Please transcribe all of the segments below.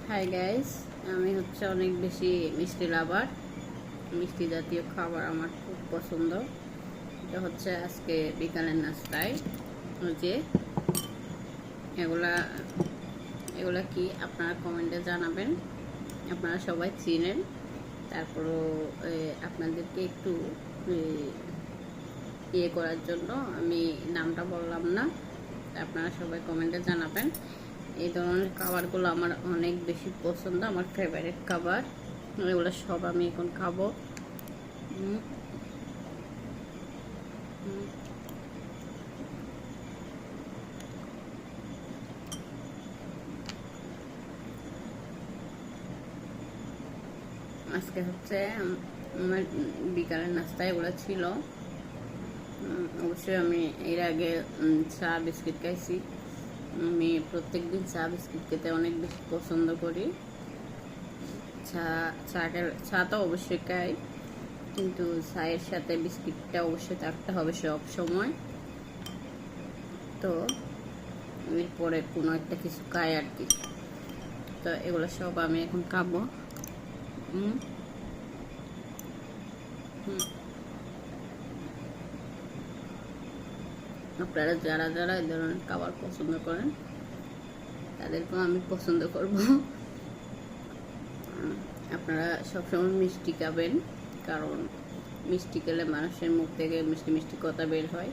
Hi guys, আমি হচ্ছে অনেক বেশি মিষ্টি লাভার। মিষ্টি জাতীয় খাবার আমার খুব পছন্দ। এটা হচ্ছে আজকে বিকালের নাস্তায়। ওই যে এগুলা এগুলা কি আপনারা কমেন্টে জানাবেন। আপনারা সবাই চিনেন, তারপরও আপনাদেরকে একটু ইয়ে করার জন্য আমি নামটা বললাম না। আপনারা সবাই কমেন্টে জানাবেন। এই ধরনের খাবারগুলো আমার অনেক বেশি পছন্দ, আমার ফেভারিট খাবার। এগুলো সব আমি এখন খাবো। আজকে হচ্ছে আমার বিকালের নাস্তা এগুলো ছিল। অবশ্যই আমি এর আগে চা বিস্কিট খাইছি। আমি প্রত্যেক দিন চা বিস্কিট খেতে অনেক বেশি পছন্দ করি। চা তো অবশ্যই খাই, কিন্তু চায়ের সাথে বিস্কিটটা অবশ্যই থাকতে হবে সব সময়। তো এরপরে কোনো একটা কিছু খাই আর কি। তো এগুলো সব আমি এখন খাবো। আপনারা যারা যারা এই ধরনের খাবার পছন্দ করেন তাদেরকেও আমি পছন্দ করব। আপনারা সবসময় মিষ্টি খাবেন, কারণ মিষ্টি খেলে মানুষের মুখ থেকে মিষ্টি মিষ্টি কথা বের হয়।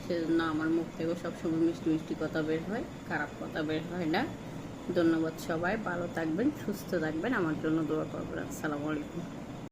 সেজন্য আমার মুখ থেকেও সবসময় মিষ্টি মিষ্টি কথা বের হয়, খারাপ কথা বের হয় না। ধন্যবাদ। সবাই ভালো থাকবেন, সুস্থ থাকবেন, আমার জন্য দোয়া করবেন। আসসালামু আলাইকুম।